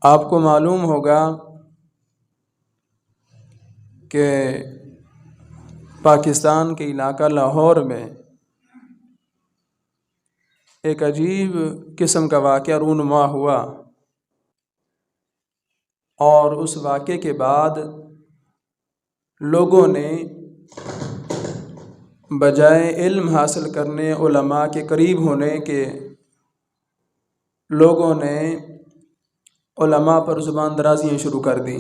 آپ کو معلوم ہوگا کہ پاکستان کے علاقہ لاہور میں ایک عجیب قسم کا واقعہ رونما ہوا، اور اس واقعے کے بعد لوگوں نے بجائے علم حاصل کرنے، علماء کے قریب ہونے کے، لوگوں نے علماء پر زبان درازیاں شروع کر دیں۔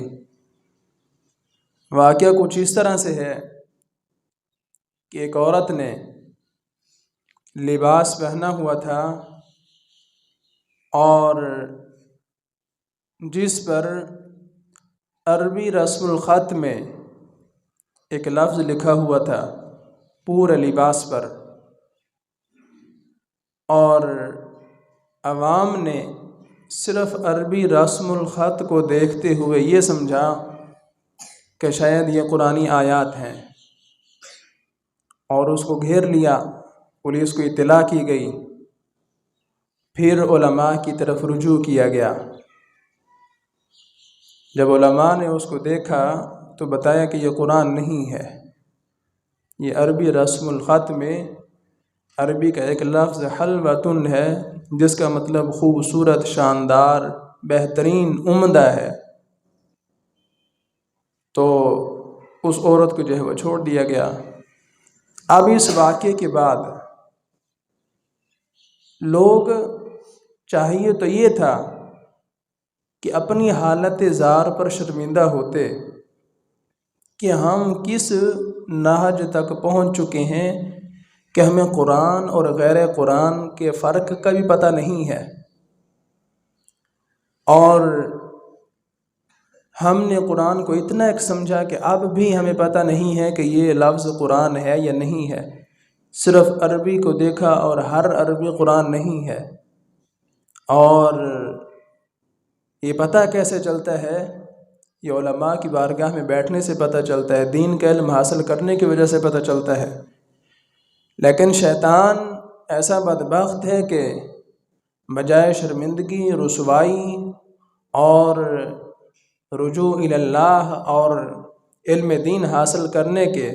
واقعہ کچھ اس طرح سے ہے کہ ایک عورت نے لباس پہنا ہوا تھا اور جس پر عربی رسم الخط میں ایک لفظ لکھا ہوا تھا پورے لباس پر، اور عوام نے صرف عربی رسم الخط کو دیکھتے ہوئے یہ سمجھا کہ شاید یہ قرآنی آیات ہیں، اور اس کو گھیر لیا۔ پولیس کو اطلاع کی گئی، پھر علماء کی طرف رجوع کیا گیا۔ جب علماء نے اس کو دیکھا تو بتایا کہ یہ قرآن نہیں ہے، یہ عربی رسم الخط میں عربی کا ایک لفظ حلوۃ ہے، جس کا مطلب خوبصورت، شاندار، بہترین، عمدہ ہے۔ تو اس عورت کو جو ہے وہ چھوڑ دیا گیا۔ اب اس واقعے کے بعد لوگ چاہیے تو یہ تھا کہ اپنی حالت زار پر شرمندہ ہوتے کہ ہم کس نہج تک پہنچ چکے ہیں کہ ہمیں قرآن اور غیر قرآن کے فرق کا بھی پتہ نہیں ہے، اور ہم نے قرآن کو اتنا ایک سمجھا کہ اب بھی ہمیں پتہ نہیں ہے کہ یہ لفظ قرآن ہے یا نہیں ہے۔ صرف عربی کو دیکھا اور ہر عربی قرآن نہیں ہے۔ اور یہ پتہ کیسے چلتا ہے؟ یہ علماء کی بارگاہ میں بیٹھنے سے پتہ چلتا ہے، دین کا علم حاصل کرنے کی وجہ سے پتہ چلتا ہے۔ لیکن شیطان ایسا بدبخت ہے کہ بجائے شرمندگی، رسوائی اور رجوع الی اللہ اور علم دین حاصل کرنے کے،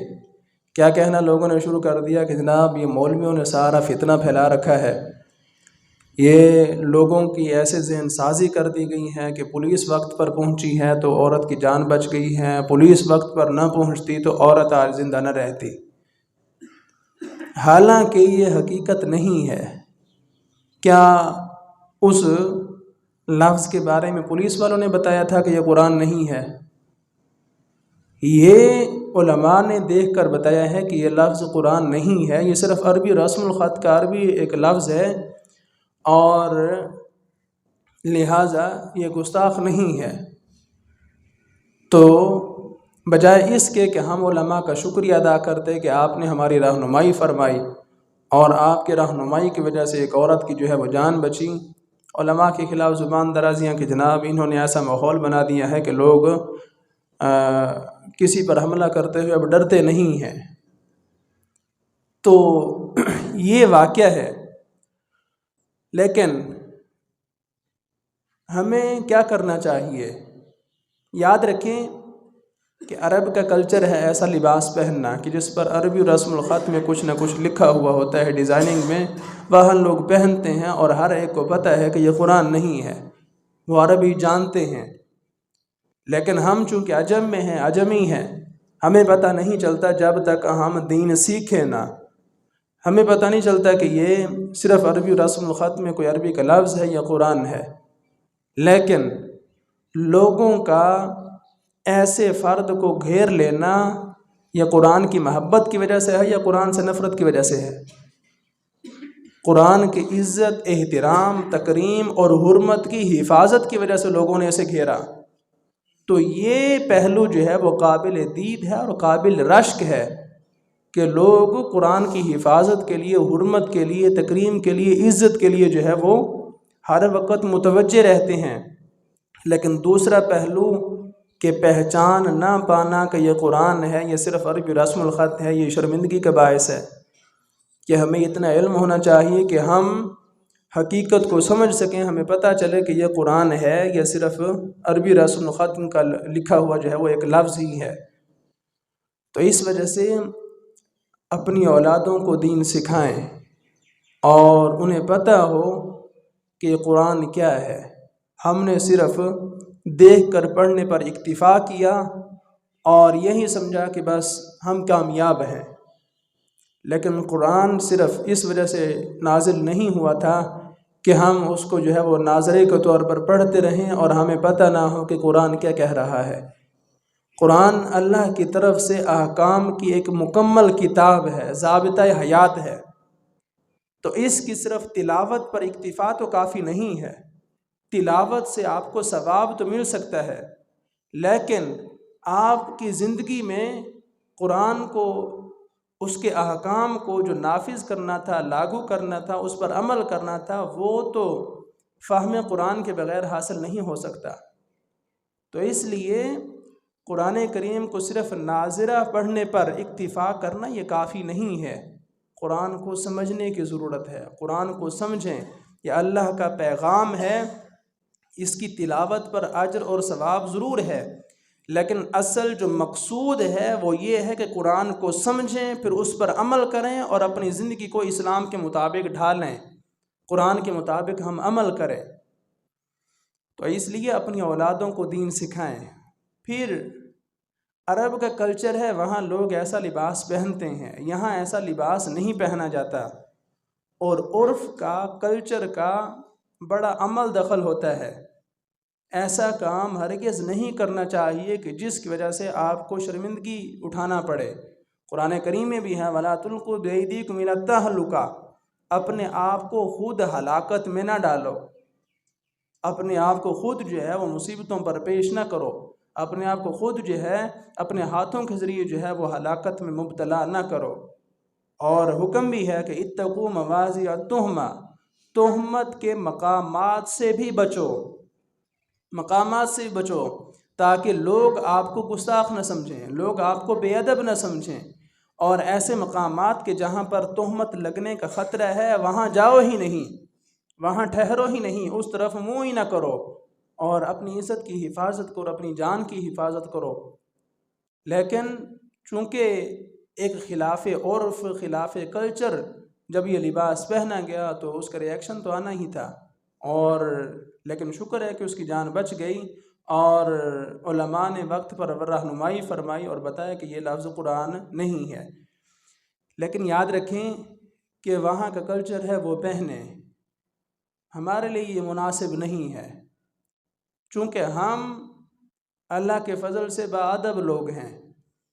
کیا کہنا لوگوں نے شروع کر دیا کہ جناب یہ مولویوں نے سارا فتنہ پھیلا رکھا ہے، یہ لوگوں کی ایسے ذہن سازی کر دی گئی ہے کہ پولیس وقت پر پہنچی ہے تو عورت کی جان بچ گئی ہے، پولیس وقت پر نہ پہنچتی تو عورت آج زندہ نہ رہتی۔ حالانکہ یہ حقیقت نہیں ہے۔ کیا اس لفظ کے بارے میں پولیس والوں نے بتایا تھا کہ یہ قرآن نہیں ہے؟ یہ علماء نے دیکھ کر بتایا ہے کہ یہ لفظ قرآن نہیں ہے، یہ صرف عربی رسم الخط کا عربی ایک لفظ ہے، اور لہٰذا یہ گستاخ نہیں ہے۔ تو بجائے اس کے کہ ہم علماء کا شکریہ ادا کرتے کہ آپ نے ہماری رہنمائی فرمائی، اور آپ کے رہنمائی کی وجہ سے ایک عورت کی جو ہے وہ جان بچی، علماء کے خلاف زبان درازیاں کہ جناب انہوں نے ایسا ماحول بنا دیا ہے کہ لوگ کسی پر حملہ کرتے ہوئے اب ڈرتے نہیں ہیں۔ تو یہ واقعہ ہے۔ لیکن ہمیں کیا کرنا چاہیے؟ یاد رکھیں کہ عرب کا کلچر ہے ایسا لباس پہننا کہ جس پر عربی رسم الخط میں کچھ نہ کچھ لکھا ہوا ہوتا ہے، ڈیزائننگ میں، وہ لوگ پہنتے ہیں، اور ہر ایک کو پتہ ہے کہ یہ قرآن نہیں ہے، وہ عربی جانتے ہیں۔ لیکن ہم چونکہ عجم میں ہیں، عجمی ہیں، ہمیں پتہ نہیں چلتا جب تک ہم دین سیکھیں نہ، ہمیں پتہ نہیں چلتا کہ یہ صرف عربی رسم الخط میں کوئی عربی کا لفظ ہے یا قرآن ہے۔ لیکن لوگوں کا ایسے فرد کو گھیر لینا یا قرآن کی محبت کی وجہ سے ہے یا قرآن سے نفرت کی وجہ سے ہے؟ قرآن کی عزت، احترام، تکریم اور حرمت کی حفاظت کی وجہ سے لوگوں نے اسے گھیرا۔ تو یہ پہلو جو ہے وہ قابل دید ہے اور قابل رشک ہے کہ لوگ قرآن کی حفاظت کے لیے، حرمت کے لیے، تکریم کے لیے، عزت کے لیے جو ہے وہ ہر وقت متوجہ رہتے ہیں۔ لیکن دوسرا پہلو کہ پہچان نہ پانا کہ یہ قرآن ہے، یہ صرف عربی رسم الخط ہے، یہ شرمندگی کا باعث ہے کہ ہمیں اتنا علم ہونا چاہیے کہ ہم حقیقت کو سمجھ سکیں، ہمیں پتہ چلے کہ یہ قرآن ہے یا صرف عربی رسم الخط کا لکھا ہوا جو ہے وہ ایک لفظ ہی ہے۔ تو اس وجہ سے اپنی اولادوں کو دین سکھائیں اور انہیں پتہ ہو کہ قرآن کیا ہے۔ ہم نے صرف دیکھ کر پڑھنے پر اکتفا کیا اور یہی سمجھا کہ بس ہم کامیاب ہیں، لیکن قرآن صرف اس وجہ سے نازل نہیں ہوا تھا کہ ہم اس کو جو ہے وہ ناظرے کے طور پر پڑھتے رہیں اور ہمیں پتہ نہ ہو کہ قرآن کیا کہہ رہا ہے۔ قرآن اللہ کی طرف سے احکام کی ایک مکمل کتاب ہے، ضابطۂ حیات ہے۔ تو اس کی صرف تلاوت پر اکتفا تو کافی نہیں ہے۔ تلاوت سے آپ کو ثواب تو مل سکتا ہے، لیکن آپ کی زندگی میں قرآن کو، اس کے احکام کو جو نافذ کرنا تھا، لاگو کرنا تھا، اس پر عمل کرنا تھا، وہ تو فہم قرآن کے بغیر حاصل نہیں ہو سکتا۔ تو اس لیے قرآن کریم کو صرف ناظرہ پڑھنے پر اکتفا کرنا یہ کافی نہیں ہے۔ قرآن کو سمجھنے کی ضرورت ہے۔ قرآن کو سمجھیں، یہ اللہ کا پیغام ہے، اس کی تلاوت پر اجر اور ثواب ضرور ہے، لیکن اصل جو مقصود ہے وہ یہ ہے کہ قرآن کو سمجھیں، پھر اس پر عمل کریں اور اپنی زندگی کو اسلام کے مطابق ڈھالیں، قرآن کے مطابق ہم عمل کریں۔ تو اس لیے اپنی اولادوں کو دین سکھائیں۔ پھر عرب کا کلچر ہے، وہاں لوگ ایسا لباس پہنتے ہیں، یہاں ایسا لباس نہیں پہنا جاتا، اور عرف کا، کلچر کا بڑا عمل دخل ہوتا ہے۔ ایسا کام ہرگز نہیں کرنا چاہیے کہ جس کی وجہ سے آپ کو شرمندگی اٹھانا پڑے۔ قرآن کریم میں بھی ہے وَلَا تُلْقُوا بِأَيْدِيكُمْ إِلَى التَّهْلُكَةِ، اپنے آپ کو خود ہلاکت میں نہ ڈالو، اپنے آپ کو خود جو ہے وہ مصیبتوں پر پیش نہ کرو، اپنے آپ کو خود جو ہے اپنے ہاتھوں کے ذریعے جو ہے وہ ہلاکت میں مبتلا نہ کرو۔ اور حکم بھی ہے کہ اتقوا موازی التہمہ، تہمت کے مقامات سے بھی بچو، مقامات سے بھی بچو، تاکہ لوگ آپ کو گستاخ نہ سمجھیں، لوگ آپ کو بے ادب نہ سمجھیں، اور ایسے مقامات کے جہاں پر تہمت لگنے کا خطرہ ہے وہاں جاؤ ہی نہیں، وہاں ٹھہرو ہی نہیں، اس طرف منہ ہی نہ کرو، اور اپنی عزت کی حفاظت کرو، اپنی جان کی حفاظت کرو۔ لیکن چونکہ ایک خلاف عرف، خلاف کلچر جب یہ لباس پہنا گیا تو اس کا ریئیکشن تو آنا ہی تھا، اور لیکن شکر ہے کہ اس کی جان بچ گئی، اور علماء نے وقت پر رہنمائی فرمائی اور بتایا کہ یہ لفظ قرآن نہیں ہے۔ لیکن یاد رکھیں کہ وہاں کا کلچر ہے وہ پہنے، ہمارے لیے یہ مناسب نہیں ہے، چونکہ ہم اللہ کے فضل سے باادب لوگ ہیں،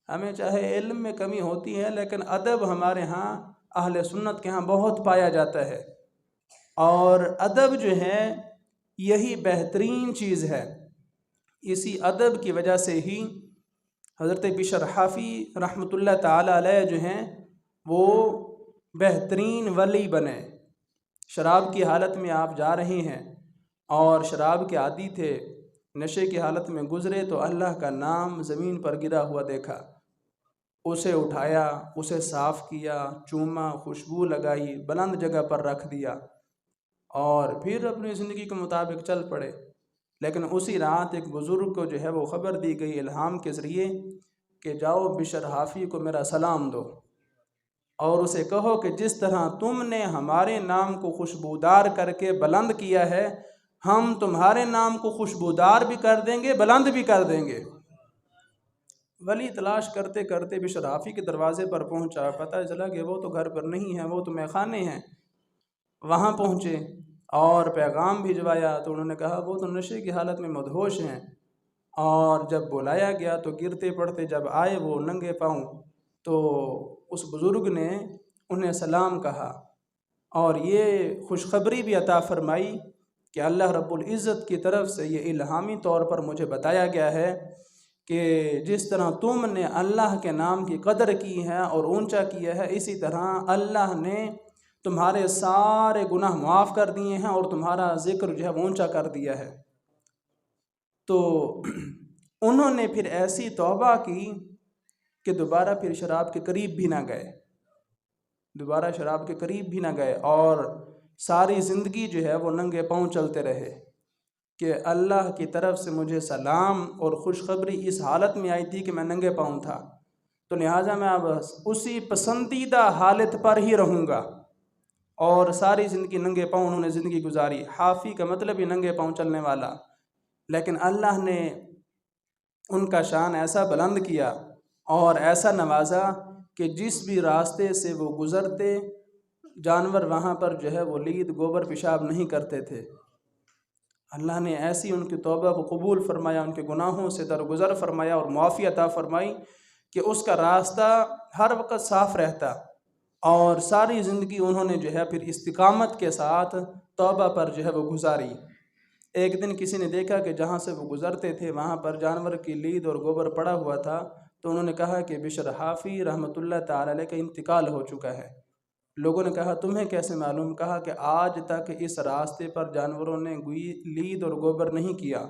ہمیں چاہے علم میں کمی ہوتی ہے لیکن ادب ہمارے ہاں اہل سنت کے ہاں بہت پایا جاتا ہے، اور ادب جو ہے یہی بہترین چیز ہے۔ اسی ادب کی وجہ سے ہی حضرت بشر حافی رحمۃ اللہ تعالی علیہ جو ہیں وہ بہترین ولی بنے۔ شراب کی حالت میں آپ جا رہے ہیں اور شراب کے عادی تھے، نشے کی حالت میں گزرے تو اللہ کا نام زمین پر گرا ہوا دیکھا، اسے اٹھایا، اسے صاف کیا، چوما، خوشبو لگائی، بلند جگہ پر رکھ دیا، اور پھر اپنی زندگی کے مطابق چل پڑے۔ لیکن اسی رات ایک بزرگ کو جو ہے وہ خبر دی گئی الہام کے ذریعے کہ جاؤ بشر حافی کو میرا سلام دو، اور اسے کہو کہ جس طرح تم نے ہمارے نام کو خوشبودار کر کے بلند کیا ہے، ہم تمہارے نام کو خوشبودار بھی کر دیں گے، بلند بھی کر دیں گے۔ ولی تلاش کرتے کرتے بشر حافی کے دروازے پر پہنچا، پتہ چلا کہ وہ تو گھر پر نہیں ہیں، وہ تو میخانے ہیں۔ وہاں پہنچے اور پیغام بھجوایا تو انہوں نے کہا وہ تو نشے کی حالت میں مدہوش ہیں، اور جب بلایا گیا تو گرتے پڑتے جب آئے وہ ننگے پاؤں، تو اس بزرگ نے انہیں سلام کہا، اور یہ خوشخبری بھی عطا فرمائی کہ اللہ رب العزت کی طرف سے یہ الہامی طور پر مجھے بتایا گیا ہے کہ جس طرح تم نے اللہ کے نام کی قدر کی ہے اور اونچا کیا ہے، اسی طرح اللہ نے تمہارے سارے گناہ معاف کر دیے ہیں اور تمہارا ذکر جو ہے اونچا کر دیا ہے۔ تو انہوں نے پھر ایسی توبہ کی کہ دوبارہ پھر شراب کے قریب بھی نہ گئے، دوبارہ شراب کے قریب بھی نہ گئے، اور ساری زندگی جو ہے وہ ننگے پاؤں چلتے رہے کہ اللہ کی طرف سے مجھے سلام اور خوشخبری اس حالت میں آئی تھی کہ میں ننگے پاؤں تھا، تو لہٰذا میں اب اسی پسندیدہ حالت پر ہی رہوں گا، اور ساری زندگی ننگے پاؤں انہوں نے زندگی گزاری۔ حافی کا مطلب ہی ننگے پاؤں چلنے والا، لیکن اللہ نے ان کا شان ایسا بلند کیا اور ایسا نوازا کہ جس بھی راستے سے وہ گزرتے جانور وہاں پر جو ہے وہ لید گوبر پیشاب نہیں کرتے تھے۔ اللہ نے ایسی ان کی توبہ کو قبول فرمایا، ان کے گناہوں سے درگزر فرمایا اور معافی عطا فرمائی کہ اس کا راستہ ہر وقت صاف رہتا، اور ساری زندگی انہوں نے جو ہے پھر استقامت کے ساتھ توبہ پر جو ہے وہ گزاری۔ ایک دن کسی نے دیکھا کہ جہاں سے وہ گزرتے تھے وہاں پر جانور کی لید اور گوبر پڑا ہوا تھا، تو انہوں نے کہا کہ بشر حافی رحمۃ اللہ تعالی علیہ کا انتقال ہو چکا ہے۔ لوگوں نے کہا تمہیں کیسے معلوم؟ کہا کہ آج تک اس راستے پر جانوروں نے لید اور گوبر نہیں کیا،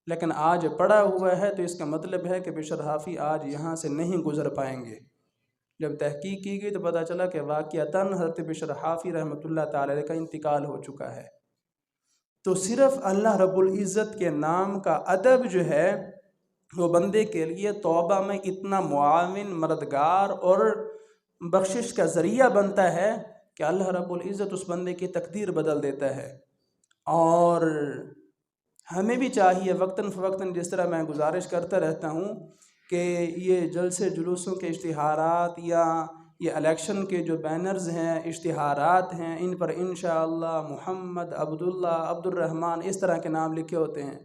لیکن آج پڑا ہوا ہے، تو اس کا مطلب ہے کہ بشر حافی آج یہاں سے نہیں گزر پائیں گے۔ جب تحقیق کی گئی تو پتہ چلا کہ واقعتاً حضرت بشر حافی رحمۃ اللہ تعالی علیہ کا انتقال ہو چکا ہے۔ تو صرف اللہ رب العزت کے نام کا ادب جو ہے وہ بندے کے لیے توبہ میں اتنا معاون، مددگار اور بخشش کا ذریعہ بنتا ہے کہ اللہ رب العزت اس بندے کی تقدیر بدل دیتا ہے۔ اور ہمیں بھی چاہیے وقتاً فوقتاً، جس طرح میں گزارش کرتا رہتا ہوں کہ یہ جلسے جلوسوں کے اشتہارات یا یہ الیکشن کے جو بینرز ہیں، اشتہارات ہیں، ان پر انشاءاللہ محمد، عبداللہ، عبد الرحمن اس طرح کے نام لکھے ہوتے ہیں،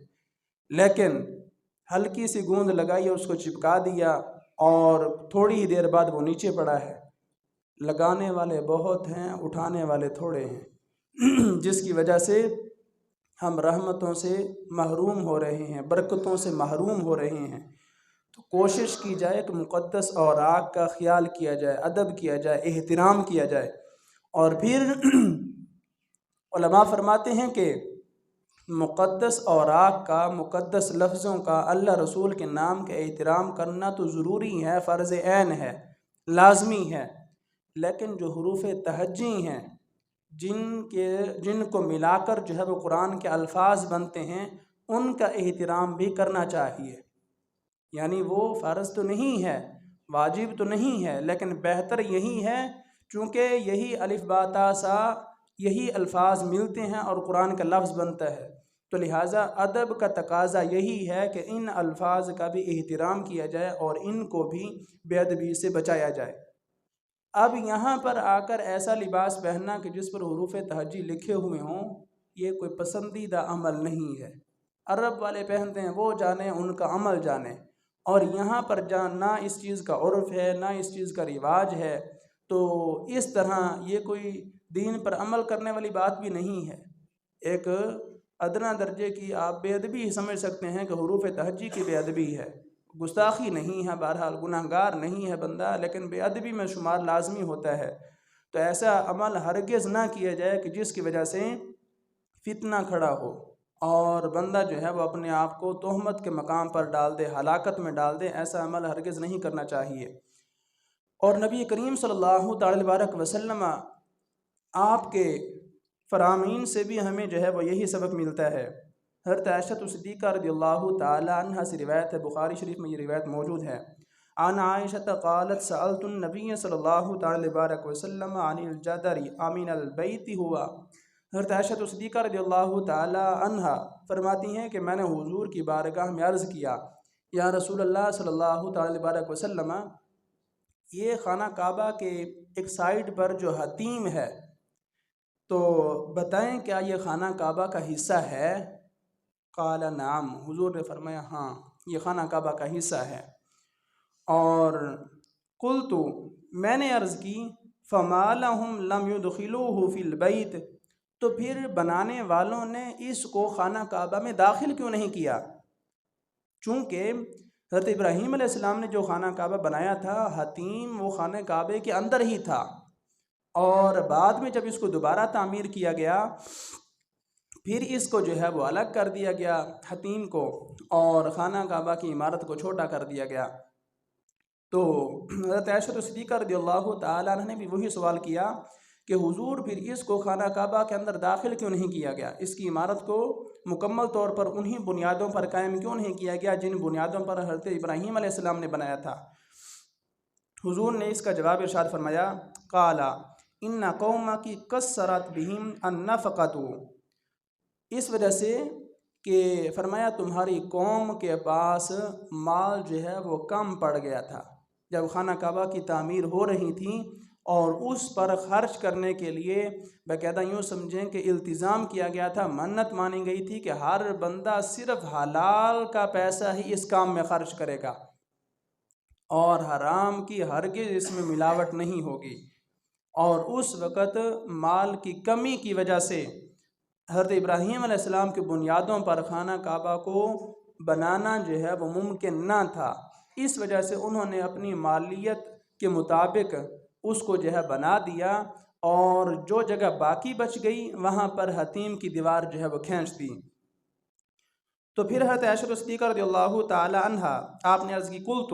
لیکن ہلکی سی گوند لگائی اور اس کو چپکا دیا اور تھوڑی ہی دیر بعد وہ نیچے پڑا ہے۔ لگانے والے بہت ہیں، اٹھانے والے تھوڑے ہیں، جس کی وجہ سے ہم رحمتوں سے محروم ہو رہے ہیں، برکتوں سے محروم ہو رہے ہیں۔ تو کوشش کی جائے کہ مقدس اوراق کا خیال کیا جائے، ادب کیا جائے، احترام کیا جائے۔ اور پھر علماء فرماتے ہیں کہ مقدس اوراق کا، مقدس لفظوں کا، اللہ رسول کے نام کے احترام کرنا تو ضروری ہے، فرض عین ہے، لازمی ہے، لیکن جو حروف تہجی ہیں جن کو ملا کر جو ہے وہ قرآن کے الفاظ بنتے ہیں، ان کا احترام بھی کرنا چاہیے۔ یعنی وہ فرض تو نہیں ہے، واجب تو نہیں ہے، لیکن بہتر یہی ہے، چونکہ یہی الف با تا سا یہی الفاظ ملتے ہیں اور قرآن کا لفظ بنتا ہے، تو لہٰذا ادب کا تقاضا یہی ہے کہ ان الفاظ کا بھی احترام کیا جائے اور ان کو بھی بے ادبی سے بچایا جائے۔ اب یہاں پر آ کر ایسا لباس پہننا کہ جس پر حروف تہجی لکھے ہوئے ہوں، یہ کوئی پسندیدہ عمل نہیں ہے۔ عرب والے پہنتے ہیں، وہ جانے، ان کا عمل جانے، اور یہاں پر نہ اس چیز کا عرف ہے، نہ اس چیز کا رواج ہے، تو اس طرح یہ کوئی دین پر عمل کرنے والی بات بھی نہیں ہے۔ ایک ادنا درجے کی آپ بے ادبی سمجھ سکتے ہیں کہ حروف تہجی کی بے ادبی ہے، گستاخی نہیں ہے، بہرحال گناہگار نہیں ہے بندہ، لیکن بے ادبی میں شمار لازمی ہوتا ہے۔ تو ایسا عمل ہرگز نہ کیا جائے کہ جس کی وجہ سے فتنہ کھڑا ہو اور بندہ جو ہے وہ اپنے آپ کو تہمت کے مقام پر ڈال دے، ہلاکت میں ڈال دے۔ ایسا عمل ہرگز نہیں کرنا چاہیے۔ اور نبی کریم صلی اللہ تعالی وسلم آپ کے فرامین سے بھی ہمیں جو ہے وہ یہی سبق ملتا ہے۔ حضرت عائشہ صدیقہ رضی اللہ تعالی عنہ سے روایت ہے، بخاری شریف میں یہ روایت موجود ہے۔ عن عائشہ قالت سألت النبی صلی اللہ تعالی وسلم عن الجدر امن البیت ہوا۔ حضرت عائشہ صدیقہ رضی اللہ تعالی عنہ فرماتی ہیں کہ میں نے حضور کی بارگاہ میں عرض کیا، یا رسول اللہ صلی اللہ تعالی وسلم، یہ خانہ کعبہ کے ایک سائڈ پر جو حتیم ہے، تو بتائیں کیا یہ خانہ کعبہ کا حصہ ہے؟ قال نعم، حضور نے فرمایا ہاں، یہ خانہ کعبہ کا حصہ ہے۔ اور قلت، میں نے عرض کی، فما لهم لم يدخلوه في البيت، تو پھر بنانے والوں نے اس کو خانہ کعبہ میں داخل کیوں نہیں کیا؟ چونکہ حضرت ابراہیم علیہ السلام نے جو خانہ کعبہ بنایا تھا، حتیم وہ خانہ کعبے کے اندر ہی تھا، اور بعد میں جب اس کو دوبارہ تعمیر کیا گیا، پھر اس کو جو ہے وہ الگ کر دیا گیا حتیم کو، اور خانہ کعبہ کی عمارت کو چھوٹا کر دیا گیا۔ تو حضرت عائشہ صدیقہ رضی اللہ تعالیٰ عنہ نے بھی وہی سوال کیا کہ حضور پھر اس کو خانہ کعبہ کے اندر داخل کیوں نہیں کیا گیا، اس کی عمارت کو مکمل طور پر انہی بنیادوں پر قائم کیوں نہیں کیا گیا جن بنیادوں پر حضرت ابراہیم علیہ السلام نے بنایا تھا۔ حضور نے اس کا جواب ارشاد فرمایا، قال ان قومک کثرت بہم النفقۃ، اس وجہ سے کہ فرمایا تمہاری قوم کے پاس مال جو ہے وہ کم پڑ گیا تھا جب خانہ کعبہ کی تعمیر ہو رہی تھی، اور اس پر خرچ کرنے کے لیے باقاعدہ یوں سمجھیں کہ التزام کیا گیا تھا، منت مانی گئی تھی کہ ہر بندہ صرف حلال کا پیسہ ہی اس کام میں خرچ کرے گا اور حرام کی ہرگز اس میں ملاوٹ نہیں ہوگی۔ اور اس وقت مال کی کمی کی وجہ سے حضرت ابراہیم علیہ السلام کی بنیادوں پر خانہ کعبہ کو بنانا جو ہے وہ ممکن نہ تھا، اس وجہ سے انہوں نے اپنی مالیت کے مطابق اس کو جو ہے بنا دیا، اور جو جگہ باقی بچ گئی وہاں پر حتیم کی دیوار جو ہے وہ کھینچ دی۔ تو پھر حضرت عائشہ صدیقہ رضی اللہ تعالی عنہا آپ نے عرض کی، قلت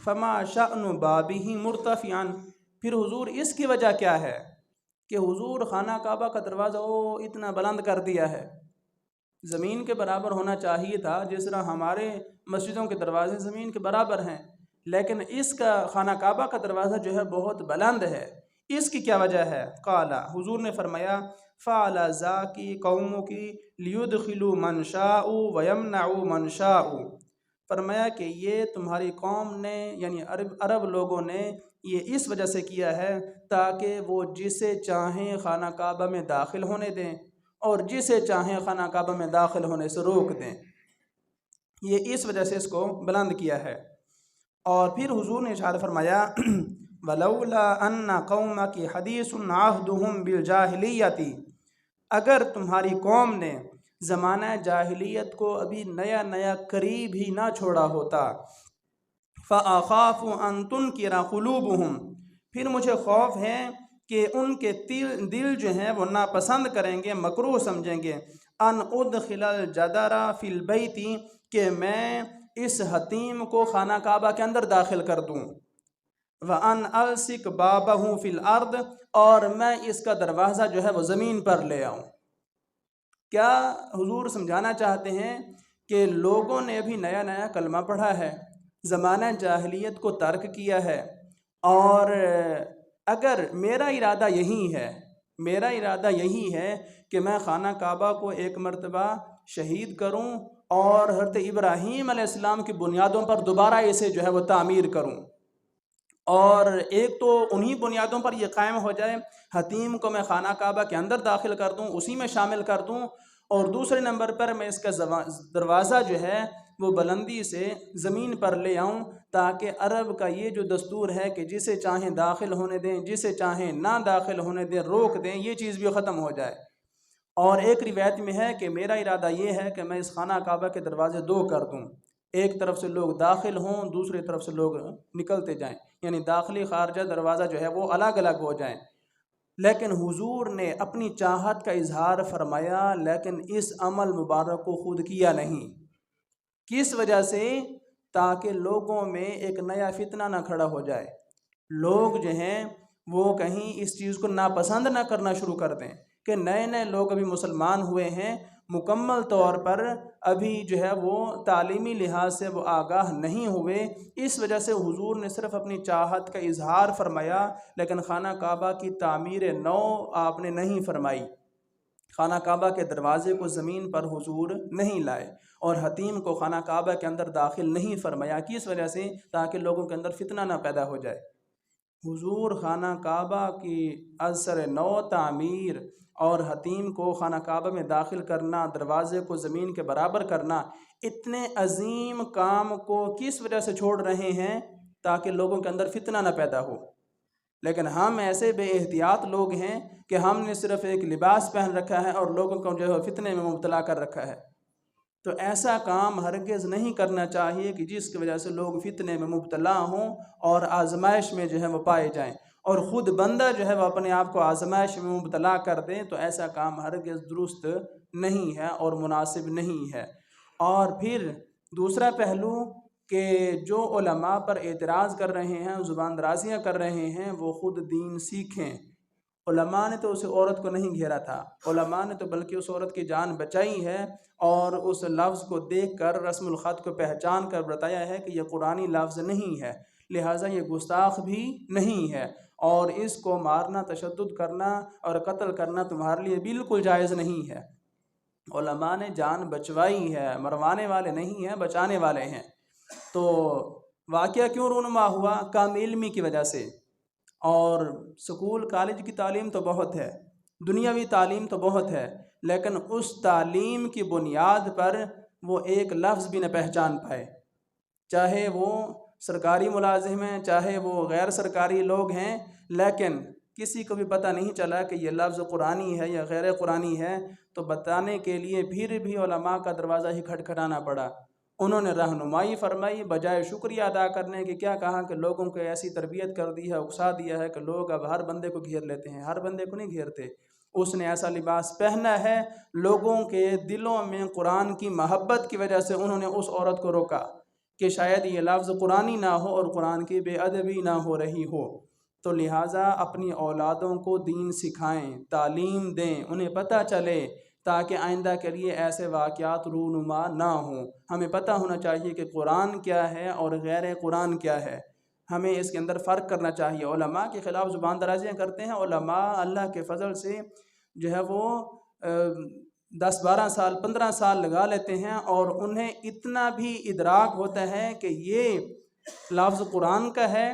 فما شأن بابہ مرتفعا، پھر حضور اس کی وجہ کیا ہے کہ حضور خانہ کعبہ کا دروازہ اتنا بلند کر دیا ہے، زمین کے برابر ہونا چاہیے تھا، جس طرح ہمارے مسجدوں کے دروازے زمین کے برابر ہیں، لیکن اس کا خانہ کعبہ کا دروازہ جو ہے بہت بلند ہے، اس کی کیا وجہ ہے؟ قال، حضور نے فرمایا، فعل ذاکی قوموں کی لیدخلوا من شاء ویمنعوا من شاء، فرمایا کہ یہ تمہاری قوم نے یعنی عرب لوگوں نے یہ اس وجہ سے کیا ہے تاکہ وہ جسے چاہیں خانہ کعبہ میں داخل ہونے دیں اور جسے چاہیں خانہ کعبہ میں داخل ہونے سے روک دیں، یہ اس وجہ سے اس کو بلند کیا ہے۔ اور پھر حضور نے ارشاد فرمایا، وَلَوْلَا أَنَّ قَوْمَكِ حَدِيثٌ عَهْدُهُمْ بِالْجَاهِلِيَّةِ، اگر تمہاری قوم نے زمانہ جاہلیت کو ابھی نیا نیا قریب ہی نہ چھوڑا ہوتا، فَأَخَافُ أَن تُنْكِرَ قُلُوبُهُمْ، پھر مجھے خوف ہے کہ ان کے دل جو ہیں وہ ناپسند کریں گے، مکروہ سمجھیں گے، ان ادخل الجدر فی البیت، کہ میں اس حتیم کو خانہ کعبہ کے اندر داخل کر دوں، وَأَنْ أَلْصِقْ بَابَهُ فِي الْأَرْضِ، اور میں اس کا دروازہ جو ہے وہ زمین پر لے آؤں۔ کیا حضور سمجھانا چاہتے ہیں کہ لوگوں نے ابھی نیا نیا کلمہ پڑھا ہے، زمانہ جاہلیت کو ترک کیا ہے، اور اگر میرا ارادہ یہی ہے کہ میں خانہ کعبہ کو ایک مرتبہ شہید کروں اور حضرت ابراہیم علیہ السلام کی بنیادوں پر دوبارہ اسے جو ہے وہ تعمیر کروں، اور ایک تو انہی بنیادوں پر یہ قائم ہو جائے، حتیم کو میں خانہ کعبہ کے اندر داخل کر دوں، اسی میں شامل کر دوں، اور دوسرے نمبر پر میں اس کا دروازہ جو ہے وہ بلندی سے زمین پر لے آؤں، تاکہ عرب کا یہ جو دستور ہے کہ جسے چاہیں داخل ہونے دیں، جسے چاہیں نہ داخل ہونے دیں، روک دیں، یہ چیز بھی ختم ہو جائے۔ اور ایک روایت میں ہے کہ میرا ارادہ یہ ہے کہ میں اس خانہ کعبہ کے دروازے دو کر دوں، ایک طرف سے لوگ داخل ہوں، دوسری طرف سے لوگ نکلتے جائیں، یعنی داخلی خارجہ دروازہ جو ہے وہ الگ الگ ہو جائیں۔ لیکن حضور نے اپنی چاہت کا اظہار فرمایا، لیکن اس عمل مبارک کو خود کیا نہیں، کس وجہ سے؟ تاکہ لوگوں میں ایک نیا فتنہ نہ کھڑا ہو جائے، لوگ جو ہیں وہ کہیں اس چیز کو ناپسند نہ کرنا شروع کر دیں کہ نئے نئے لوگ ابھی مسلمان ہوئے ہیں، مکمل طور پر ابھی جو ہے وہ تعلیمی لحاظ سے وہ آگاہ نہیں ہوئے، اس وجہ سے حضور نے صرف اپنی چاہت کا اظہار فرمایا، لیکن خانہ کعبہ کی تعمیر نو آپ نے نہیں فرمائی، خانہ کعبہ کے دروازے کو زمین پر حضور نہیں لائے، اور حتیم کو خانہ کعبہ کے اندر داخل نہیں فرمایا، کس وجہ سے؟ تاکہ لوگوں کے اندر فتنہ نہ پیدا ہو جائے۔ حضور خانہ کعبہ کی اثر نو تعمیر اور حتیم کو خانہ کعبہ میں داخل کرنا، دروازے کو زمین کے برابر کرنا، اتنے عظیم کام کو کس وجہ سے چھوڑ رہے ہیں؟ تاکہ لوگوں کے اندر فتنہ نہ پیدا ہو۔ لیکن ہم ایسے بے احتیاط لوگ ہیں کہ ہم نے صرف ایک لباس پہن رکھا ہے اور لوگوں کو جو ہے فتنے میں مبتلا کر رکھا ہے۔ تو ایسا کام ہرگز نہیں کرنا چاہیے کہ جس کی وجہ سے لوگ فتنے میں مبتلا ہوں اور آزمائش میں جو ہے وہ پائے جائیں، اور خود بندہ جو ہے وہ اپنے آپ کو آزمائش میں مبتلا کر دیں، تو ایسا کام ہرگز درست نہیں ہے اور مناسب نہیں ہے۔ اور پھر دوسرا پہلو کہ جو علماء پر اعتراض کر رہے ہیں، زبان درازیاں کر رہے ہیں، وہ خود دین سیکھیں، علماء نے تو اس عورت کو نہیں گھیرا تھا، علماء نے تو بلکہ اس عورت کی جان بچائی ہے، اور اس لفظ کو دیکھ کر رسم الخط کو پہچان کر بتایا ہے کہ یہ قرآنی لفظ نہیں ہے، لہٰذا یہ گستاخ بھی نہیں ہے، اور اس کو مارنا، تشدد کرنا اور قتل کرنا تمہارے لیے بالکل جائز نہیں ہے۔ علماء نے جان بچوائی ہے، مروانے والے نہیں ہیں، بچانے والے ہیں۔ تو واقعہ کیوں رونما ہوا؟ کم علمی کی وجہ سے۔ اور سکول کالج کی تعلیم تو بہت ہے، دنیاوی تعلیم تو بہت ہے، لیکن اس تعلیم کی بنیاد پر وہ ایک لفظ بھی نہ پہچان پائے، چاہے وہ سرکاری ملازم ہیں، چاہے وہ غیر سرکاری لوگ ہیں، لیکن کسی کو بھی پتہ نہیں چلا کہ یہ لفظ قرآنی ہے یا غیر قرآنی ہے، تو بتانے کے لیے پھر بھی علماء کا دروازہ ہی کھٹکھٹانا پڑا۔ انہوں نے رہنمائی فرمائی، بجائے شکریہ ادا کرنے کے کیا کہا کہ لوگوں کو ایسی تربیت کر دی ہے، اکسا دیا ہے کہ لوگ اب ہر بندے کو گھیر لیتے ہیں۔ ہر بندے کو نہیں گھیرتے، اس نے ایسا لباس پہنا ہے، لوگوں کے دلوں میں قرآن کی محبت کی وجہ سے انہوں نے اس عورت کو روکا کہ شاید یہ لفظ قرآنی نہ ہو اور قرآن کی بے ادبی نہ ہو رہی ہو۔ تو لہٰذا اپنی اولادوں کو دین سکھائیں، تعلیم دیں، انہیں پتہ چلے، تاکہ آئندہ کے لیے ایسے واقعات رونما نہ ہوں۔ ہمیں پتہ ہونا چاہیے کہ قرآن کیا ہے اور غیر قرآن کیا ہے، ہمیں اس کے اندر فرق کرنا چاہیے۔ علماء کے خلاف زبان درازیاں کرتے ہیں، علماء اللہ کے فضل سے جو ہے وہ 10-12 سال 15 سال لگا لیتے ہیں، اور انہیں اتنا بھی ادراک ہوتا ہے کہ یہ لفظ قرآن کا ہے،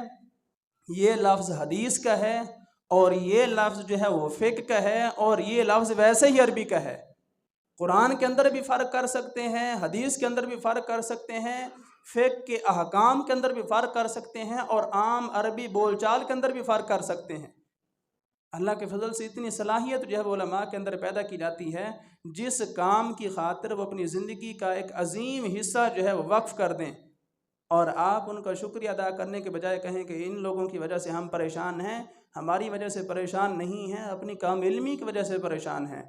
یہ لفظ حدیث کا ہے، اور یہ لفظ جو ہے وہ فقہ کا ہے، اور یہ لفظ ویسے ہی عربی کا ہے۔ قرآن کے اندر بھی فرق کر سکتے ہیں، حدیث کے اندر بھی فرق کر سکتے ہیں، فقہ کے احکام کے اندر بھی فرق کر سکتے ہیں، اور عام عربی بول چال کے اندر بھی فرق کر سکتے ہیں۔ اللہ کے فضل سے اتنی صلاحیت جو ہے وہ علماء کے اندر پیدا کی جاتی ہے، جس کام کی خاطر وہ اپنی زندگی کا ایک عظیم حصہ جو ہے وہ وقف کر دیں، اور آپ ان کا شکریہ ادا کرنے کے بجائے کہیں کہ ان لوگوں کی وجہ سے ہم پریشان ہیں، ہماری وجہ سے پریشان نہیں ہیں، اپنی کم علمی کی وجہ سے پریشان ہیں۔